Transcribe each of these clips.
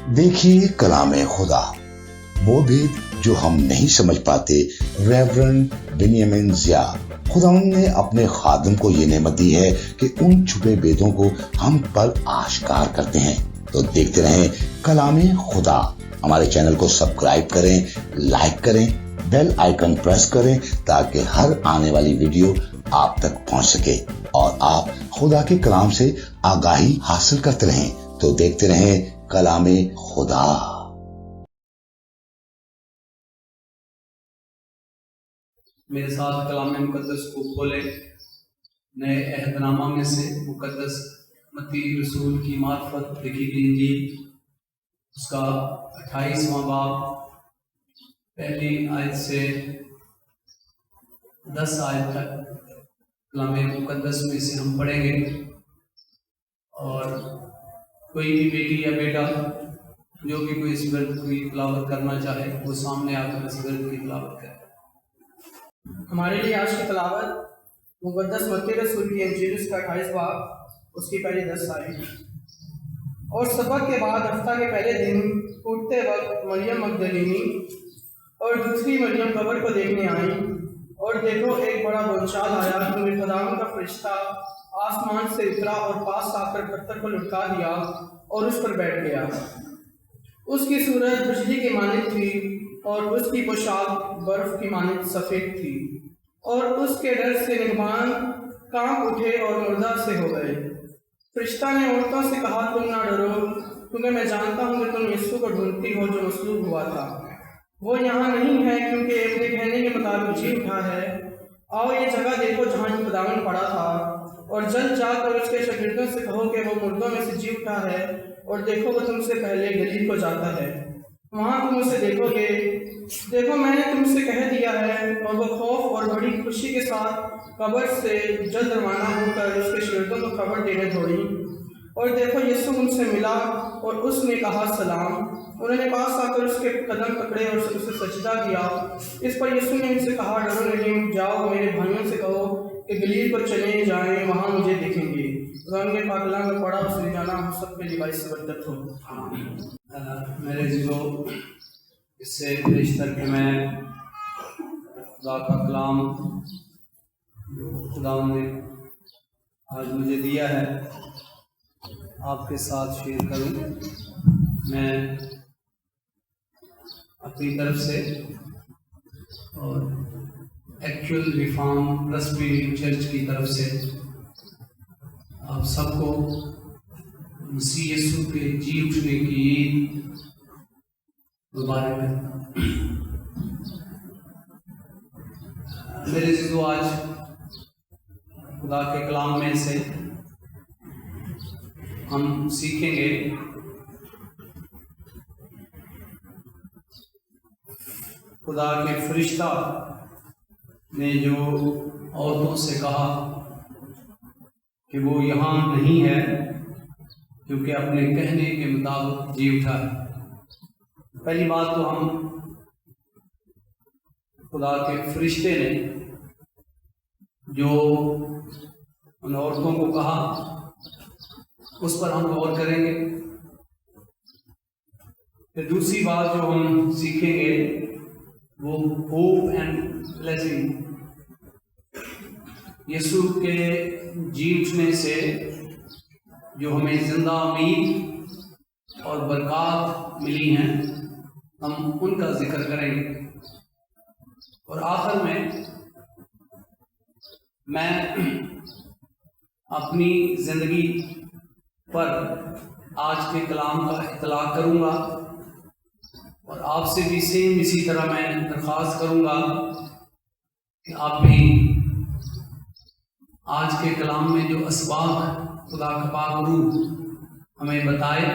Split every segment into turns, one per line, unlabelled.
देखिए कलाम खुदा, वो भेद जो हम नहीं समझ पाते। रेवरेंड बेनियामिन ज़िया, खुदावंद ने अपने खादम को ये नेमत दी है कि उन छुपे भेदों को हम पर आश्कार करते हैं। तो देखते रहें कलाम खुदा। हमारे चैनल को सब्सक्राइब करें, लाइक करें, बेल आइकन प्रेस करें ताकि हर आने वाली वीडियो आप तक पहुंच सके और आप खुदा के कलाम से आगाही हासिल करते रहें। तो देखते रहें कलाम खुदा।
मेरे साथ कलाम मुकद्दस को खोले। नए अहदनामा में से मुकद्दस मत्ती रसूल की मार्फत लिखी गई इंजील, उसका 28वां बाब, पहली आयत से 10 आयत तक कलाम मुकद्दस में से हम पढ़ेंगे। और कोई भी बेटी या बेटा जो भी कोई इस ग्रंथ की तिलावत करना चाहे वो सामने आकर इस ग्रंथ की तिलावत करे।
हमारे लिए आज की तिलावत मुकद्दस मत्ती रसूल की इंजील उसका 28 बाब, उसकी पहली 10 आयत। और सबक के बाद हफ्ता के पहले दिन उठते वक्त मरियम मगदलीनी और दूसरी मरियम कब्र को देखने आई, और देखो एक बड़ा बोलचाल आया क्योंकि खुदावंद का फरिश्ता आसमान से उतरा और पास आकर पत्थर को लुढ़का दिया और उस पर बैठ गया। उसकी सूरत बिजली की मानिंद थी और उसकी पोशाक बर्फ की मानिंद सफ़ेद थी, और उसके डर से निगहबान कांप उठे और मुर्दा से हो गए। फरिश्ता ने औरतों से कहा, तुम ना डरो, क्योंकि मैं जानता हूँ कि तुम यीशु को ढूंढती हो जो मसलूब हुआ था। वो यहाँ नहीं है क्योंकि अपने कहने के मुताबिक जी उठा है। आओ ये जगह देखो जहाँ खुदावंद पड़ा था, और जल्द जाकर उसके शागिर्दों से कहो कि वो मुर्दों में से जी उठा है, और देखो वो तुमसे पहले गलील को जाता है, वहाँ तुम उसे देखोगे। देखो मैंने तुमसे कह दिया है। और वो खौफ और बड़ी खुशी के साथ कब्र से जल्द रवाना होकर उसके शागिर्दों को खबर देने दौड़ी। और देखो यीशु उनसे मिला और उसने कहा सलाम। उन्होंने पास आकर उसके कदम पकड़े और उसे सजदा किया। इस पर यीशु ने उनसे कहा, डरो नहीं, जाओ मेरे भाइयों से कहो कि गलील पर चले जाएं, वहाँ मुझे देखेंगे। खुदा के पाकलाम में पढ़ा उसने जाना हम सब के लिए से बरकत हो।
मेरे जीवो, इससे बेशतर कि मैं खुदा का कलाम जो खुदा ने आज मुझे दिया है आपके साथ शेयर करूं। मैं अपनी तरफ से और एक्चुअल रिफॉर्म प्रेस्बिटेरियन चर्च की तरफ से आप सबको मसीह यीशु के जी उठने की ईद मुबारक है। मेरे जीजो, आज खुदा के कलाम में से हम सीखेंगे खुदा के फरिश्ता ने जो औरतों से कहा कि वो यहाँ नहीं है क्योंकि अपने कहने के मुताबिक जी उठा है। पहली बात तो हम खुदा के फरिश्ते ने जो उन औरतों को कहा उस पर हम गौर करेंगे। फिर दूसरी बात जो हम सीखेंगे वो होप एंड ब्लेसिंग, यीशु के जी उठने से जो हमें जिंदा उम्मीद और बरकत मिली हैं, हम उनका जिक्र करेंगे। और आखिर में मैं अपनी ज़िंदगी पर आज के कलाम का इतलाक़ करूँगा और आपसे भी सेम इसी तरह मैं दरख्वास्त करूँगा कि आप भी आज के कलाम में जो असबाब खुदा का पाक रूह हमें बताए,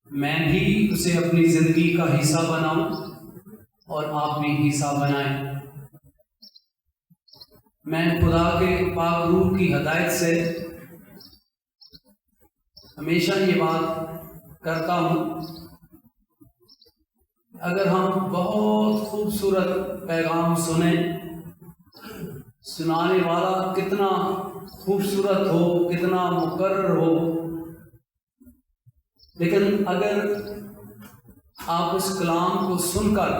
मैं भी उसे अपनी ज़िंदगी का हिस्सा बनाऊं और आप भी हिस्सा बनाएं। मैं खुदा के पाक रूह की हदायत से हमेशा ये बात करता हूँ, अगर हम बहुत खूबसूरत पैगाम सुने, सुनाने वाला कितना खूबसूरत हो, कितना मुकर्रर हो, لیکن اگر آپ اس کلام کو سن کر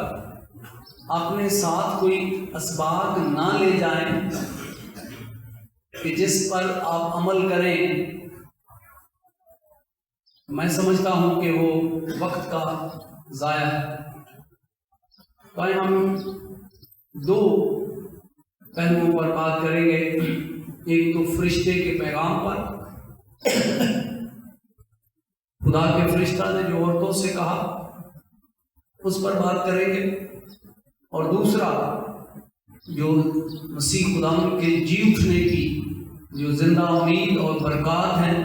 اپنے ساتھ کوئی اسباق نہ لے جائیں کہ جس پر آپ عمل کریں، میں سمجھتا ہوں کہ وہ وقت کا ضائع ہے۔ تو ہم دو پہلوؤں پر بات کریں گے، ایک تو فرشتے کے پیغام پر، خدا کے فرشتہ نے جو عورتوں سے کہا اس پر بات کریں گے، اور دوسرا جو مسیح خداوند کے جی اٹھنے کی جو زندہ امید اور برکات ہیں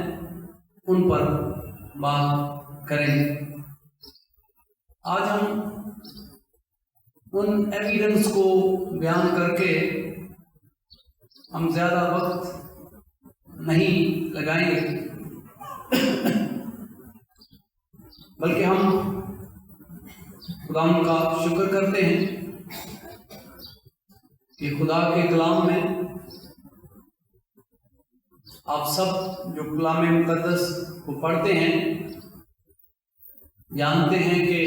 ان پر بات کریں گے۔ آج ہم ان ایویڈنس کو بیان کر کے ہم زیادہ وقت نہیں لگائیں گے، بلکہ ہم خداوند کا شکر کرتے ہیں کہ خدا کے کلام میں آپ سب جو کلام مقدس کو پڑھتے ہیں جانتے ہیں کہ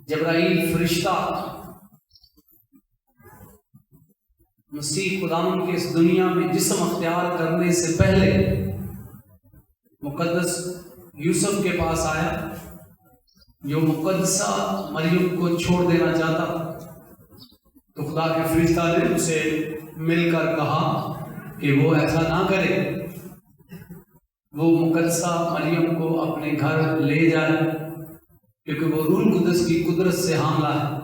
جبرائیل فرشتہ مسیح خداوند کے اس دنیا میں جسم اختیار کرنے سے پہلے مقدس یوسف کے پاس آیا، جو مقدسہ مریم کو چھوڑ دینا چاہتا، تو خدا کے فرشتہ نے اسے مل کر کہا کہ وہ ایسا نہ کرے، وہ مقدسہ مریم کو اپنے گھر لے جائے، کیونکہ وہ روح القدس کی قدرت سے حاملہ ہے۔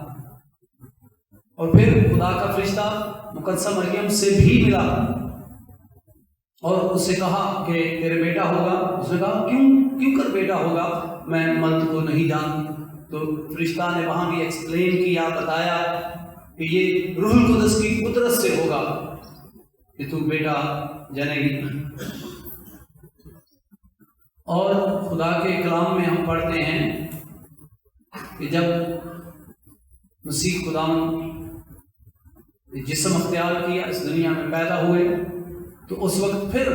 اور پھر خدا کا فرشتہ مقدسہ مریم سے بھی ملا اور اس سے کہا کہ تیرے بیٹا ہوگا۔ اس نے کہا کیوں کر بیٹا ہوگا، میں مرد کو نہیں جانتی۔ تو فرشتہ نے وہاں بھی ایکسپلین کیا، بتایا کہ یہ روح القدس کی قدرت سے ہوگا کہ تو بیٹا جنے گی۔ اور خدا کے کلام میں ہم پڑھتے ہیں کہ جب مسیح خداوند جسم اختیار کیا، اس دنیا میں پیدا ہوئے، تو اس وقت پھر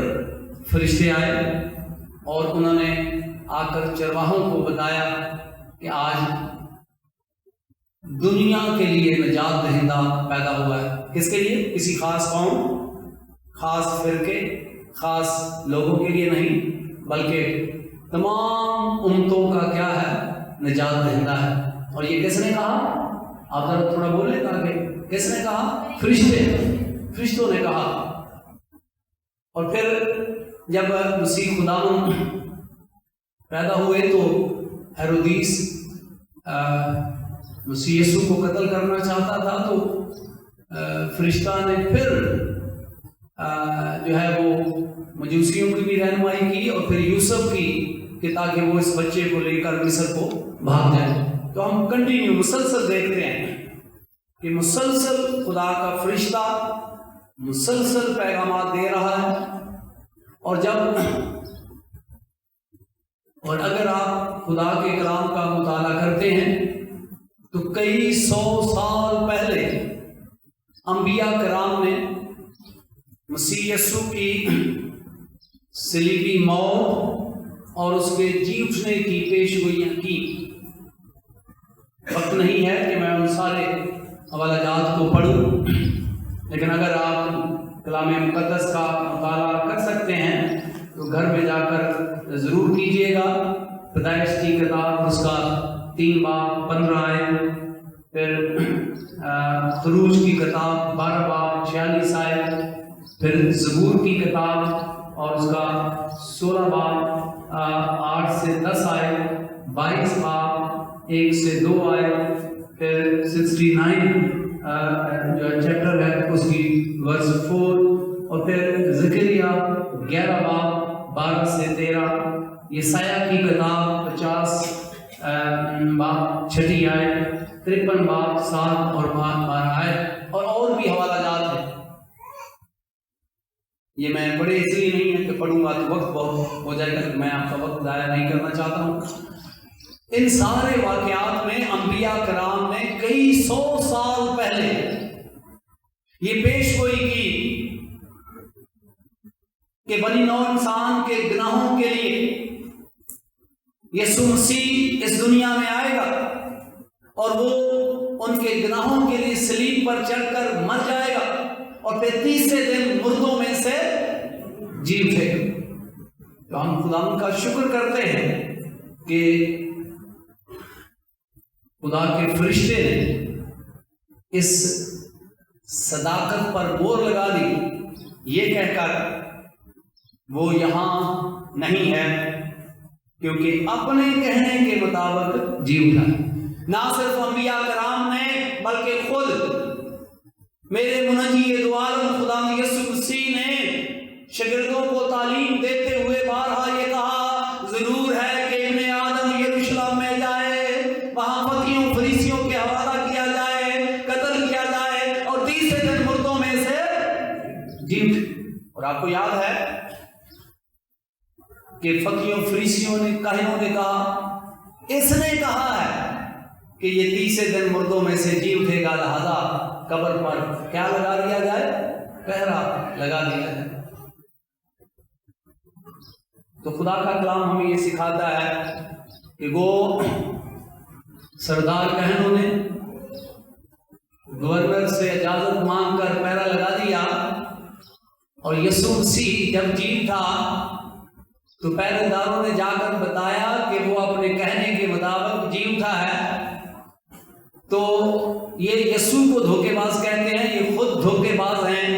فرشتے آئے اور انہوں نے آ کر چرواہوں کو بتایا کہ آج دنیا کے لیے نجات دہندہ پیدا ہوا ہے۔ کس کے لیے؟ کسی خاص قوم، خاص فرقے، خاص لوگوں کے لیے نہیں، بلکہ تمام امتوں کا کیا ہے؟ نجات دہندہ ہے۔ اور یہ کس نے کہا؟ آپ ذرا تھوڑا بولیں تاکہ کس نے کہا؟ فرشتوں نے کہا۔ اور پھر جب مسیح خداوند پیدا ہوئے تو ہیرودیس مسیح یسوع کو قتل کرنا چاہتا تھا، تو فرشتہ نے پھر جو ہے وہ مجوسیوں کی بھی رہنمائی کی اور پھر یوسف کی کہ تاکہ وہ اس بچے کو لے کر مصر کو بھاگ جائے۔ تو ہم کنٹینیو مسلسل دیکھتے ہیں کہ مسلسل خدا کا فرشتہ مسلسل پیغامات دے رہا ہے، اور اگر آپ خدا کے کلام کا مطالعہ کرتے ہیں تو کئی 100 سال پہلے انبیاء کرام نے مسیح یسوع کی صلیبی موت اور اس کے جی اٹھنے کی پیشگوئیاں کی۔ وقت نہیں ہے کہ میں ان سارے حوالہ جات کو پڑھوں، لیکن اگر آپ کلام مقدس کا مطالعہ کر سکتے ہیں تو گھر میں جا کر ضرور کیجیے گا۔ پیدائش کی کتاب اس کا 3 باب 15 آیت، پھر خروج کی کتاب 12 باب 46 آیت، پھر زبور کی کتاب اور اس کا 16 باب 8 سے 10 آیت، 22 باب 1 سے 2 آیت، پھر 69 جو چیپٹر ہے اس کی ورس 4، اور پھر زکریا 11 باب 12 سے 13، یسایہ کی کتاب 50 باب 6 آیت، 53 باب 7 اور 12 آیت، اور بھی حوالہ جات ہیں۔ یہ میں بڑے اس لیے نہیں ہے کہ پڑھوں گا تو وقت بہت ہو جائے گا، میں آپ کا وقت ضائع نہیں کرنا چاہتا ہوں۔ ان سارے واقعات میں انبیاء کرام نے کئی 100 سال پہلے یہ پیش گوئی کی کہ بنی نوع انسان کے گناہوں کے لیے यीशु मसीह इस दुनिया में आएगा और वो उनके गुनाहों के लिए सलीब पर चढ़कर मर जाएगा और फिर तीसरे दिन मुर्दों में से जी उठेगा। तो हम खुदा का शुक्र करते हैं कि खुदा के फरिश्ते ने इस सदाकत पर मोहर लगा दी, ये कहकर वो यहां नहीं है क्योंकि अपने कहने के मुताबिक जी उठा। ना सिर्फ अंबिया कराम ने बल्कि खुद मेरे मुनज्जी दो आलम खुदा यीशु मसीह ने शागिर्दों को तालीम देते हुए बारहा ये कहा, जरूर है कि इब्ने आदम यरूशलेम में जाए, वहां फकीहों फरीसियों के हवाला किया जाए, कत्ल किया जाए और तीसरे दिन मुर्दों में से जी उठे। और आपको याद है कि फकीहों फरीसियों ने काहिनों ने कहा, इसने कहा है कि ये तीसरे दिन मुर्दों में से जी उठेगा, लिहाजा कब्र पर क्या लगा दिया जाए, पहरा लगा दिया जाए। तो खुदा का कलाम हमें ये सिखाता है कि वो सरदार कहनों ने गवर्नर से इजाजत मांगकर पहरा लगा दिया और यीशु मसीह जब जी था तो पहरेदारों ने जाकर बताया कि वो अपने कहने के मुताबिक जी उठा है। तो ये यीशु को धोखेबाज कहते हैं, ये खुद धोखेबाज हैं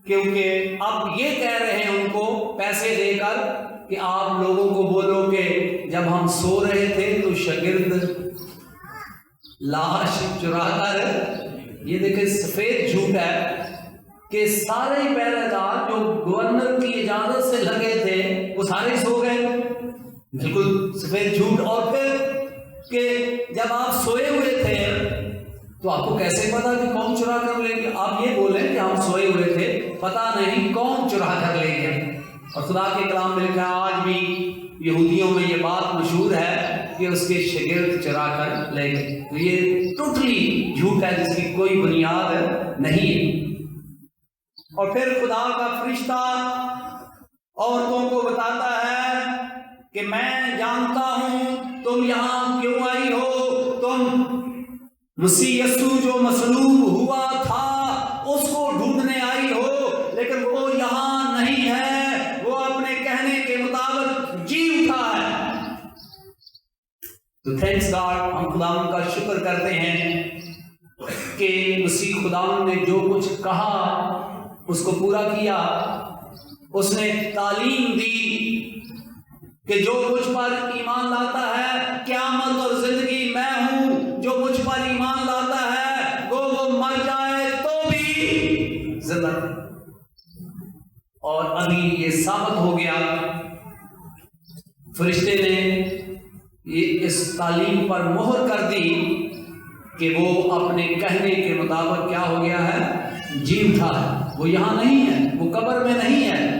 क्योंकि अब ये कह रहे हैं उनको पैसे देकर कि आप लोगों को बोलो कि जब हम सो रहे थे तो शागिर्द लाश चुराकर, ये देखे सफेद झूठ है कि सारे पहरेदार जो गवर्नर की इजाजत से लगे थे वो सारे सो गए, बिल्कुल सफेद झूठ। और फिर कि जब आप सोए हुए थे तो आपको कैसे पता कि कौन चुरा कर ले गया? आप ये बोले कि हम सोए हुए थे, पता नहीं कौन चुरा कर ले गया। और खुदा के कलाम में लिखा है आज भी यहूदियों में ये बात मशहूर है कि उसके शागिर्द चुरा कर ले गए। तो ये टोटली झूठ है जिसकी कोई बुनियाद नहीं है। और फिर खुदा का फरिश्ता औरतों को बताता है कि मैं जानता हूं तुम यहां क्यों आई हो, तुम मसीह यीशु जो मसलूब हुआ था उसको ढूंढने आई हो, लेकिन वो यहां नहीं है, वो अपने कहने के मुताबिक जी उठा है। तो थैंक्स गॉड, हम खुदा का शुक्र करते हैं कि मसीह खुदा ने जो कुछ कहा उसको पूरा किया। उसने तालीम दी कि जो मुझ पर ईमान लाता है, क़यामत और जिंदगी मैं हूं, जो मुझ पर ईमान लाता है वो मर जाए तो भी जिंदा। और अभी ये साबित हो गया, फरिश्ते ने ये इस तालीम पर मोहर कर दी कि वो अपने कहने के मुताबिक क्या हो गया है, जी उठा है। वो यहां नहीं है, वो कब्र में नहीं है।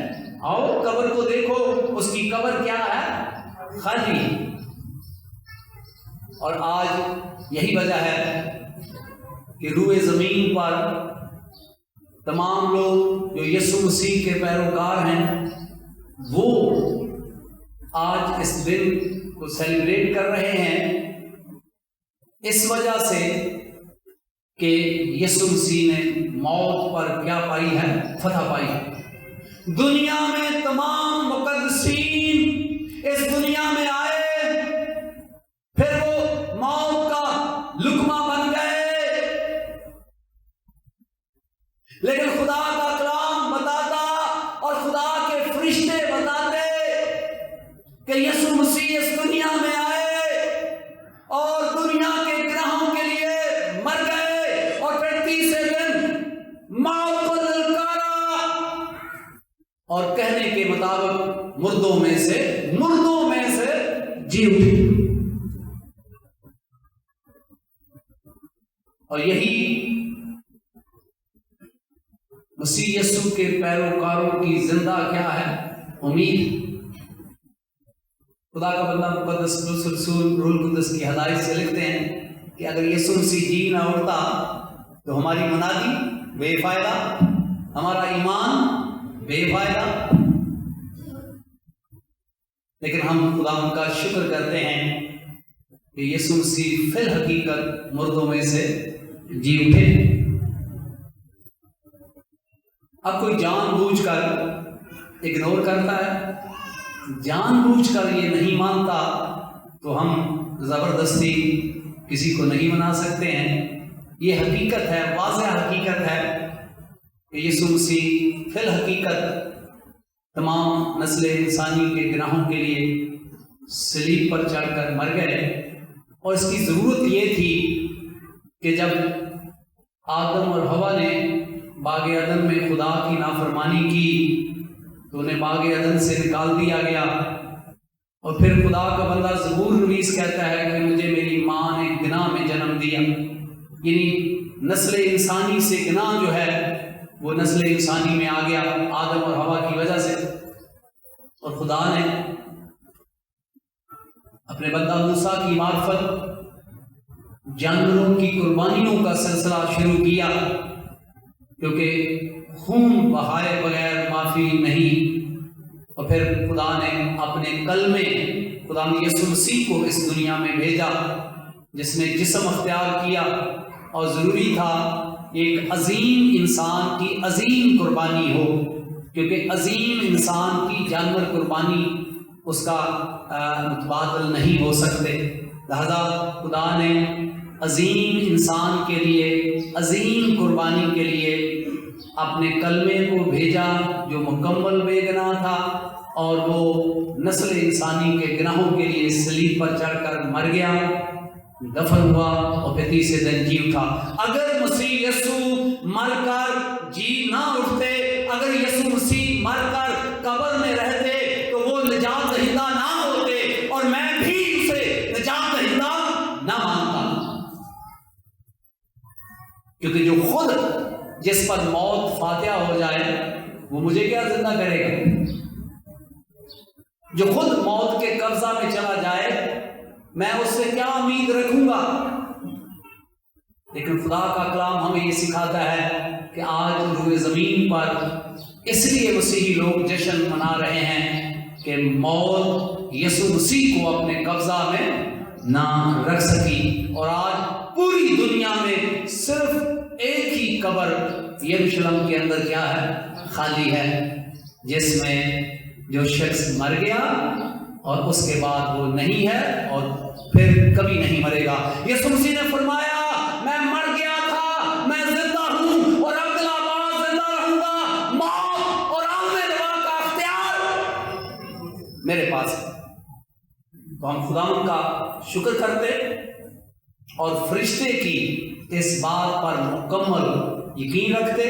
आओ कब्र को देखो, उसकी कब्र क्या है, खाली। और आज यही वजह है कि रूए जमीन पर तमाम लोग जो यीशु मसीह के पैरोकार हैं वो आज इस दिन को सेलिब्रेट कर रहे हैं इस वजह से कि यीशु मसीह ने मौत पर क्या पाई है, फतह पाई है। दुनिया में तमाम मुकद्दसीन इस दुनिया में आए, फिर वो मौत का लुकमा बन गए, लेकिन खुदा का कलाम बताता और खुदा के फरिश्ते बताते कि यीशु मसीह इस दुनिया में आए और दुनिया के गुनाहों के लिए मर गए और फिर तीसरे दिन मौत को ललकारा और कहने के मुताबिक मुर्दों में से जी उठे। और यही मसीह यीशु के पैरोकारों की जिंदा क्या है, उम्मीद। खुदा का बंदा मुकद्दस रसूल रूह कुद्दस की हदायत से लिखते हैं कि अगर यीशु मसीह जी ना उठता तो हमारी मनादी बेफायदा, हमारा ईमान बेफायदा। لیکن ہم خدا ان کا شکر کرتے ہیں کہ یسوع مسیح فی الحقیقت مردوں میں سے جی اٹھے۔ اب کوئی جان بوجھ کر اگنور کرتا ہے، جان بوجھ کر یہ نہیں مانتا، تو ہم زبردستی کسی کو نہیں منا سکتے ہیں۔ یہ حقیقت ہے، واضح حقیقت ہے کہ یسوع مسیح فی الحقیقت تمام نسل انسانی کے گناہوں کے لیے صلیب پر چڑھ کر مر گئے، اور اس کی ضرورت یہ تھی کہ جب آدم اور حوا نے باغ عدن میں خدا کی نافرمانی کی تو انہیں باغ عدن سے نکال دیا گیا، اور پھر خدا کا بندہ زبور نویس کہتا ہے کہ مجھے میری ماں نے گناہ میں جنم دیا، یعنی نسل انسانی سے گناہ جو ہے وہ نسل انسانی میں آ گیا آدم اور حوا کی وجہ سے، اور خدا نے اپنے بندہ موسیٰ کی معرفت جانوروں کی قربانیوں کا سلسلہ شروع کیا، کیونکہ خون بہائے بغیر معافی نہیں، اور پھر خدا نے اپنے کلمے خدا نے یسوع مسیح کو اس دنیا میں بھیجا جس نے جسم اختیار کیا، اور ضروری تھا ایک عظیم انسان کی عظیم قربانی ہو، کیونکہ عظیم انسان کی جانور قربانی اس کا متبادل نہیں ہو سکتے، لہذا خدا نے عظیم انسان کے لیے عظیم قربانی کے لیے اپنے کلمے کو بھیجا جو مکمل بے گناہ تھا، اور وہ نسل انسانی کے گناہوں کے لیے صلیب پر چڑھ کر مر گیا، دفن ہوا، اور پھر تیسرے دن جی اٹھا۔ اگر مسیح یسوع مر کر جی نہ اٹھتے، اگر یسوع مسیح مر کر قبر میں رہتے تو وہ نجات دہندہ نہ ہوتے، اور میں بھی اسے نجات دہندہ نہ مانتا، کیونکہ جو خود جس پر موت فاتحہ ہو جائے وہ مجھے کیا زندہ کرے گا؟ جو خود موت کے قبضہ میں چلا جائے میں اس سے کیا امید رکھوں گا؟ لیکن خدا کا کلام ہمیں یہ سکھاتا ہے کہ آج روئے زمین پر اس لیے مسیحی لوگ جشن منا رہے ہیں کہ موت یسوع مسیح کو اپنے قبضہ میں نہ رکھ سکی، اور آج پوری دنیا میں صرف ایک ہی قبر یروشلم کے اندر کیا ہے؟ خالی ہے، جس میں جو شخص مر گیا اور اس کے بعد وہ نہیں ہے اور پھر کبھی نہیں مرے گا۔ یسوع مسیح نے فرمایا میں مر گیا تھا، میں زندہ ہوں، اور اگلا بار زندہ رہوں گا، موت اور عالم روا کا اختیار میرے پاس ہے۔ تو ہم خداوند کا شکر کرتے اور فرشتے کی اس بات پر مکمل یقین رکھتے۔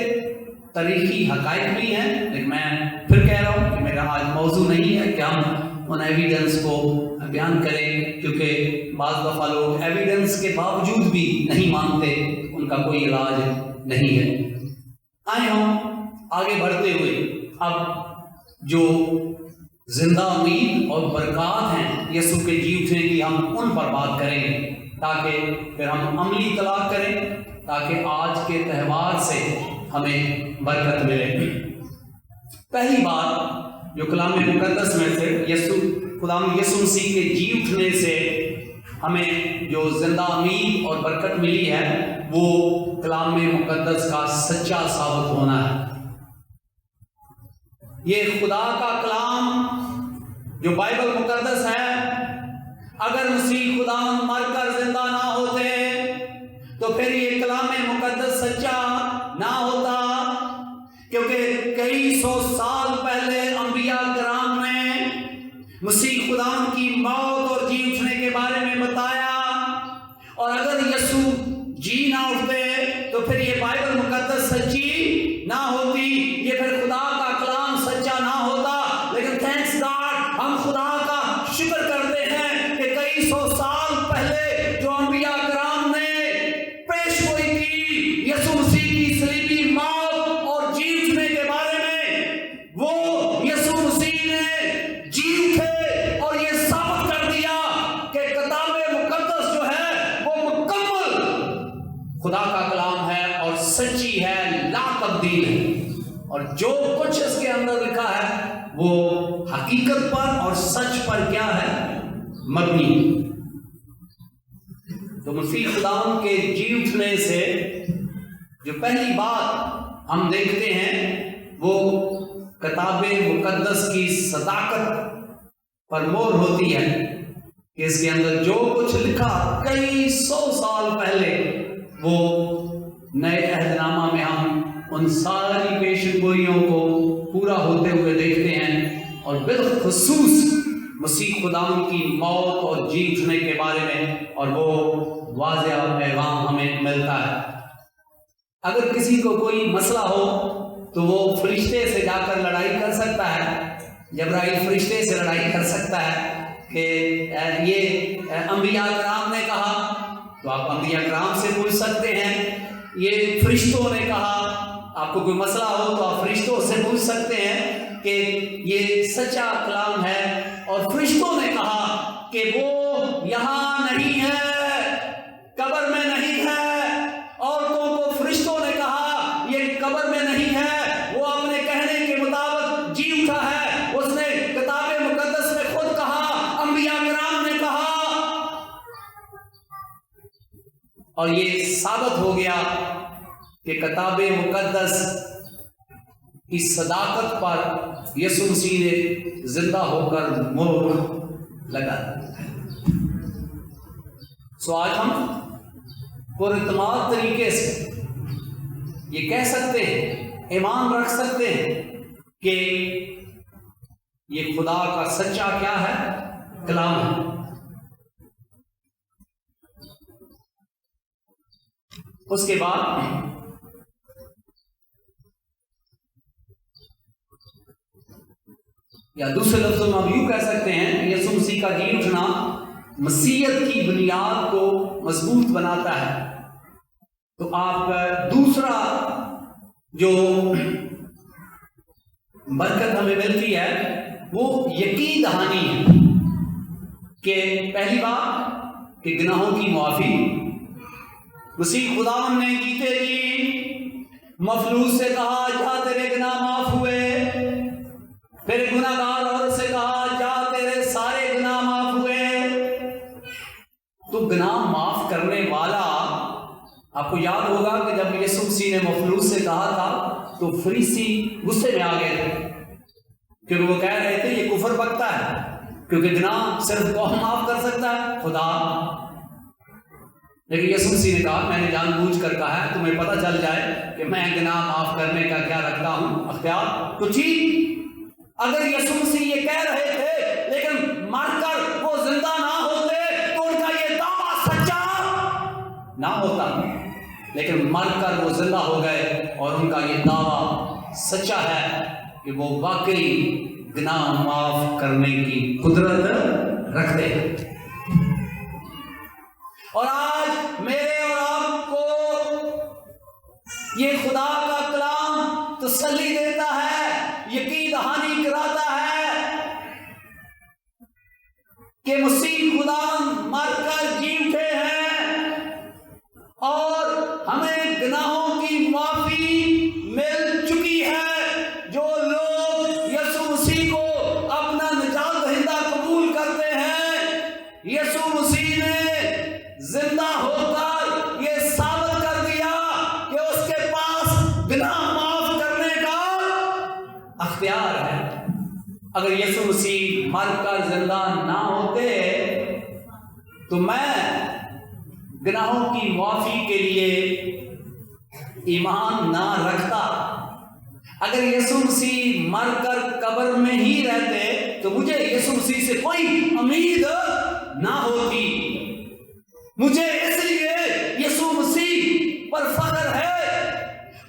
تاریخی حقائق بھی ہیں، لیکن میں پھر کہہ رہا ہوں کہ میرا آج موضوع نہیں ہے کہ ہم ان ایویڈنس کو بیان کریں، کیونکہ بعض دفعہ لوگ ایویڈنس کے باوجود بھی نہیں مانتے، ان کا کوئی علاج نہیں ہے۔ آئے ہم آگے بڑھتے ہوئے اب جو زندہ امید اور برکات ہیں یسوع کے جی اٹھنے کی، ہم ان پر بات کریں گے تاکہ پھر ہم عملی اطلاع کریں، تاکہ آج کے تہوار سے ہمیں برکت ملے۔ پہلی بات جو کلام مقدس میں سے خدا یسوع مسیح کے جی اٹھنے سے ہمیں جو زندہ امید اور برکت ملی ہے وہ کلام مقدس کا سچا ثابت ہونا ہے۔ یہ خدا کا کلام جو بائبل مقدس ہے، اگر مسیح خدا مر کر زندہ نہ ہوتے تو پھر یہ کلام مقدس سچا نہ ہوتا، کیونکہ کئی سو سال پہلے انبیاء کرام نے مسیح خدا کی موت اور جی اٹھنے کے بارے میں بتایا، اور اگر یسوع جی نہ اٹھتے تو پھر یہ بائبل مقدس سچی نہ ہوتی، یہ پھر خدا کا کلام سچا نہ ہوتا۔ لیکن تھینکس گاڈ، ہم خدا کا شکر کرتے ہیں کہ کئی سو سال پہلے جو انبیاء کرام نے پیش گوئی کی یسوع مسیح کی صلیبی موت اور جی اٹھنے کے بارے میں، وہ یسوع مسیح نے جی اٹھے اور یہ ثابت کر دیا کہ کتاب مقدس جو ہے وہ مکمل خدا کا کلام ہے اور سچی ہے، لا تبدیل ہے، اور جو کچھ اس کے اندر لکھا ہے वो हकीकत पर और सच पर क्या है, मबनी। तो मसीह खुदावंद के जी उठने से जो पहली बात हम देखते हैं वो किताबे मुकद्दस की सदाकत पर मोहर होती है कि इसके अंदर जो कुछ लिखा कई सौ साल पहले, वो नए अहदनामा में हम उन सारी पेशगोइयों को पूरा होते हुए देखते हैं, और बिलखुसूस मसीह खुदावंद की मौत और जी उठने के बारे में, और वो वाज़ेह पैगाम हमें मिलता है। अगर किसी को कोई मसला हो तो वो फरिश्ते से जाकर लड़ाई कर सकता है, जब्राइल फरिश्ते से लड़ाई कर सकता है कि ये अंबिया कराम ने कहा, तो आप अंबिया कराम से पूछ सकते हैं। ये फरिश्तों ने कहा, आपको कोई मसला हो तो आप फरिश्तों से पूछ सकते हैं कि ये सच्चा कलाम है। और फरिश्तों ने कहा कि वो यहाँ नहीं है, कब्र में नहीं है। औरतों को फरिश्तों ने कहा ये कब्र में नहीं है, वो अपने कहने के मुताबिक जी उठा है। उसने किताबे मुकद्दस में खुद कहा, अंबिया कराम ने कहा, और ये साबित हो गया कि किताबे मुकद्दस की सदाकत पर यीशु मसीह ने जिंदा होकर मोहर लगा। सो आज हम पुरइत्माद तरीके से ये कह सकते हैं, ईमान रख सकते हैं कि ये खुदा का सच्चा क्या है, कलाम है। उसके बाद या दूसरे लफ्जों में हम यूं कह सकते हैं, यीशु मसीह का जी उठना मसीहत की बुनियाद को मजबूत बनाता है। तो आप दूसरा जो बरकत हमें मिलती है वो यकीन दहानी है कि पहली बात कि गुनाहों की माफी। मसीह खुदावंद ने जीते जी मफलूस से कहा जा तेरे गुनाह माफ हुए, फिर गुनाहगार औरत से कहा जा तेरे सारे गुनाह माफ हुए। तो गुनाह माफ करने वाला, आपको याद होगा कि जब यीशु मसीह ने मफलूस से कहा था तो फरीसी गुस्से में आ गए थे, क्योंकि वो कह रहे थे ये कुफर बकता है, क्योंकि गुनाह सिर्फ कौन माफ कर सकता है, खुदा। लेकिन यीशु मसीह ने कहा मैंने जानबूझ कर कहा है तुम्हें पता चल जाए कि मैं गुनाह माफ करने का क्या रखता हूं अख्तियार। तो ठीक, अगर यीशु मसीह ये कह रहे थे लेकिन मरकर वो जिंदा ना होते तो उनका ये दावा सच्चा ना होता, लेकिन मरकर वो जिंदा हो गए और उनका ये दावा सच्चा है कि वो वाकई गुनाह माफ करने की कुदरत रखते हैं। और आज मेरे और आपको ये खुदा का कलाम तसल्ली देता है, यकीन दहानी कराता है कि मसीह खुदावंद मरकर जी उठे हैं और हमें गुनाहों की माफी मिल चुकी है। जो लोग यीशु मसीह को अपना निजात दहिंदा कबूल करते हैं, यीशु मसीह ने जिंदा होकर ये साबित कर दिया कि उसके पास गुनाह माफ करने का अख्तियार है। अगर यीशु मसीह मरकर जिंदा ना होते तो मैं गुनाहों की माफी के लिए ईमान ना रखता। अगर यीशु मसीह मरकर कब्र में ही रहते तो मुझे यीशु मसीह से कोई उम्मीद ना होती। मुझे इसलिए यीशु मसीह पर फख्र है,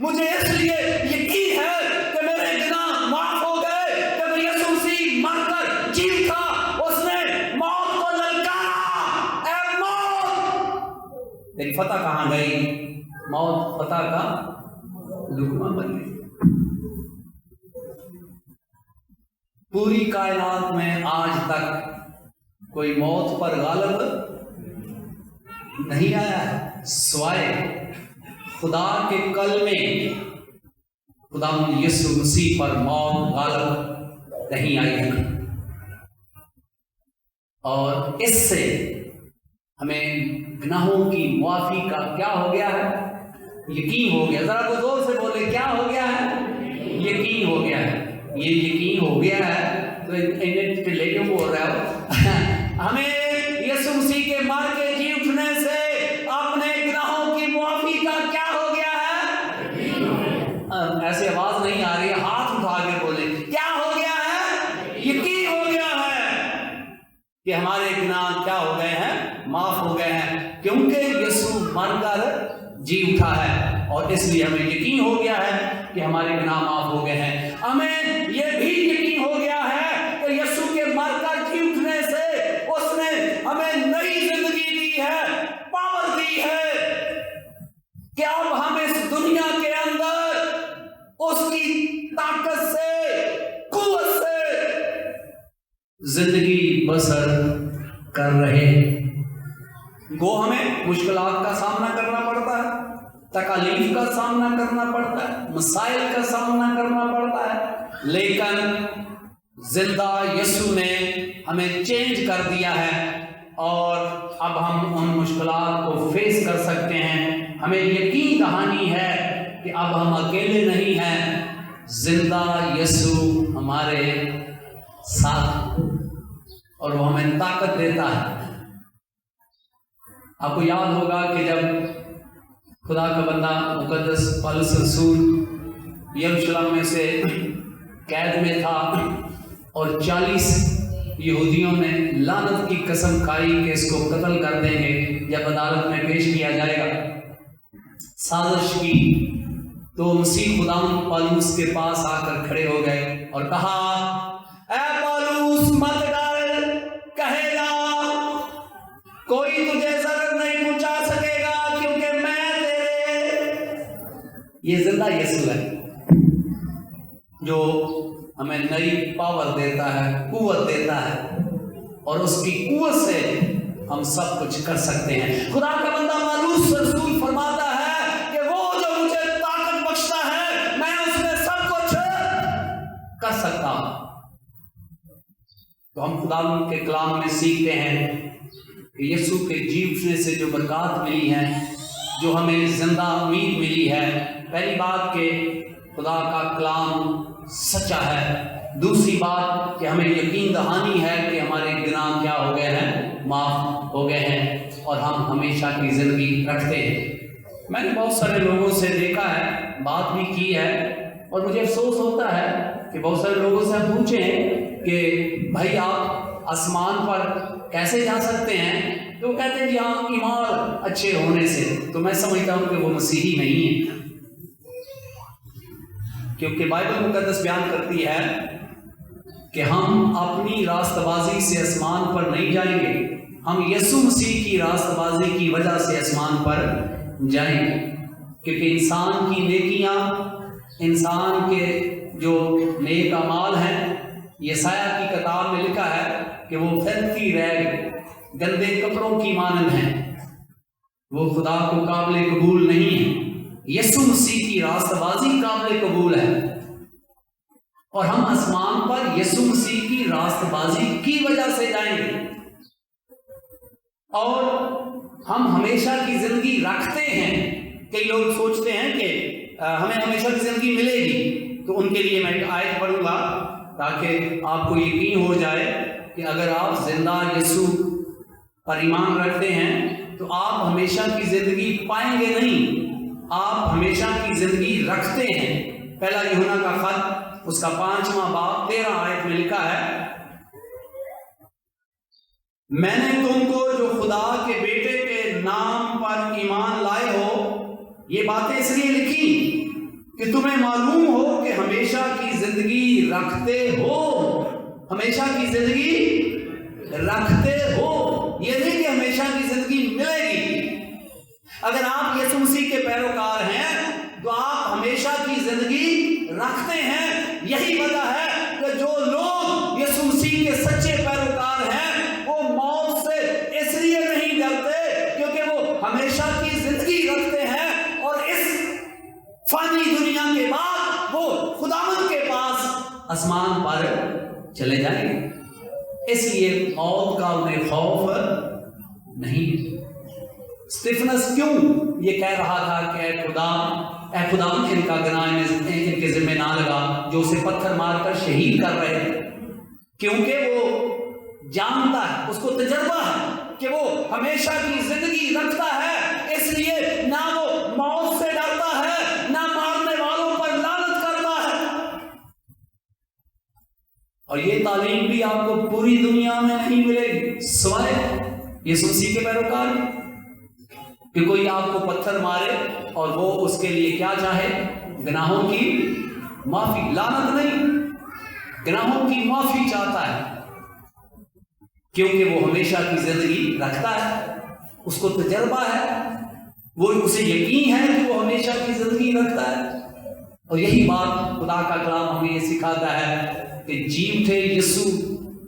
मुझे इसलिए यकीन है कि मेरे गुनाह माफ हो गए। जब यीशु मसीह मरकर जी उठा, उसने मौत को ललकारा, ऐ मौत तेरी फतह कहां गई। मौत फतह का लुकमा बन गई। पूरी कायनात में आज तक कोई मौत पर गालिब नहीं आया है, स्वाय खुदा के कल में खुदा यीशु मसीह पर मौत गालिब नहीं आई है। और इससे हमें गुनाहों की माफी का क्या हो गया है? यकीन हो गया। जरा वो जोर से बोले, क्या हो गया है? यकीन हो गया है। ये यकीन हो गया है तो इन्हें टिल्ले क्यों बोल रहा हो? हमें यीशु मसीह के मार के जी उठने से अपने गुनाहों की माफी का क्या हो गया है? ऐसे आवाज नहीं आ रही है, हाथ उठा के बोले, क्या हो गया है? यकीन हो गया है कि हमारे गुनाह क्या हो गए हैं? माफ हो गए हैं, क्योंकि यीशु मरकर जी उठा है। और इसलिए हमें यकीन हो गया है कि हमारे गुनाह माफ हो गए हैं। हमें यह भी यकीन हो गया है कि यीशु के मरकर जी उठने से उसने हमें नई जिंदगी दी है, पावर दी है कि अब हम इस दुनिया के अंदर उसकी ताकत से, कुव्वत से जिंदगी बसर कर रहे हैं। गो हमें मुश्किलात का सामना करना पड़ता है, तकलीफ का सामना करना पड़ता है, मसाइल का सामना करना पड़ता है, लेकिन जिंदा यीशु ने हमें चेंज कर दिया है और अब हम उन मुश्किलात को फेस कर सकते हैं। हमें यकीन दहानी है कि अब हम अकेले नहीं हैं, जिंदा यीशु हमारे साथ और वो हमें ताकत देता है। आपको याद होगा कि जब खुदा का बंदा मुकद्दस पौलुस रसूल यरूशलेम में से कैद में था और 40 यहूदियों ने लानत की कसम खाई कि इसको कत्ल कर देंगे जब अदालत में पेश किया जाएगा, साजिश की, तो मसीह खुदावंद पौलुस के पास आकर खड़े हो गए और कहा, ऐ पौलुस मत डर, कहेगा कोई तुझे जरूर नहीं पहुंचा सकेगा क्योंकि मैं तेरे। ये जिंदा यीशु है जो हमें नई पावर देता है, कुव्वत देता है और उसकी कुव्वत से हम सब कुछ कर सकते हैं। खुदा का बंदा पौलुस रसूल फरमाता है कि वो जो मुझे ताकत बख्शता है मैं उसमें सब कुछ कर सकता हूं। तो हम खुदा के कलाम में सीखते हैं कि यीशु के जी उठने से जो बरकत मिली है, जो हमें जिंदा उम्मीद मिली है, पहली बात कि खुदा का कलाम सच्चा है। दूसरी बात कि हमें यकीन दहानी है कि हमारे गुनाह क्या हो गए हैं? माफ हो गए हैं और हम हमेशा की जिंदगी रखते हैं। मैंने बहुत सारे लोगों से देखा है, बात भी की है और मुझे अफसोस होता है कि बहुत सारे लोगों से हम पूछें कि भाई आप आसमान पर कैसे जा सकते हैं, तो कहते हैं यहाँ ईमान अच्छे होने से। तो मैं समझता हूँ कि वो मसीही नहीं है, क्योंकि बाइबल मुकद्दस बयान करती है कि हम अपनी रास्तबाजी से आसमान पर नहीं जाएंगे, हम यीशु मसीह की रास्तबाजी की वजह से आसमान पर जाएंगे। क्योंकि इंसान की नेकियां, इंसान के जो नेक अमाल हैं, यशाया की किताब में लिखा है कि वो फिरती रैग, गंदे कपड़ों की मानंद हैं, वो खुदा को काबिल कबूल नहीं है। यीशु मसीह की रास्तबाजी काबिल कबूल है और हम आसमान पर यीशु मसीह की रास्तबाजी की वजह से जाएंगे और हम हमेशा की जिंदगी रखते हैं। कई लोग सोचते हैं कि हमें हमेशा की जिंदगी मिलेगी, तो उनके लिए मैं एक आयत पढ़ूंगा ताकि आपको यकीन हो जाए कि अगर आप जिंदा यीशु पर ईमान रखते हैं तो आप हमेशा की जिंदगी पाएंगे नहीं, आप हमेशा की जिंदगी रखते हैं। पहला यूहन्ना का खत उसका 5वां बाब 13 आयत में लिखा है, मैंने तुमको जो खुदा के बेटे के नाम पर ईमान लाए हो ये बातें इसलिए लिखी कि तुम्हें मालूम हो कि हमेशा की जिंदगी रखते हो, हमेशा की जिंदगी रखते हो। ये नहीं कि हमेशा की जिंदगी मिलेगी। अगर आप यीशु मसीह के पैरोकार हैं तो आप हमेशा की जिंदगी रखते हैं। यही वजह है कि जो लोग यीशु मसीह के सच्चे पैरोकार हैं वो मौत से इसलिए नहीं डरते क्योंकि वो हमेशा की जिंदगी रखते हैं और इस फानी दुनिया के बाद वो खुदावंद के पास आसमान पर चले जाएंगे, इसलिए मौत का उन्हें खौफ नहीं। स्तिफनस क्यों ये कह रहा था कि ऐ खुदा इनका गुनाह इनके जिम्मे ना लगा, जो उसे पत्थर मारकर शहीद कर रहे थे, क्योंकि वो जानता है, उसको तजर्बा है कि वो हमेशा की जिंदगी रखता है, इसलिए ना वो मौत से डरता है, ना मारने वालों पर लानत करता है। और ये तालीम भी आपको पूरी दुनिया में नहीं मिलेगी सिवाय यीशु मसीह के पैरोकार कि कोई आपको पत्थर मारे और वो उसके लिए क्या चाहे, गुनाहों की माफी, लानत नहीं, गुनाहों की माफी चाहता है, क्योंकि वो हमेशा की जिंदगी रखता है, उसको तजर्बा है, वो उसे यकीन है कि वो हमेशा की जिंदगी रखता है। और यही बात खुदा का कलाम हमें ये सिखाता है कि जी उठे यीशु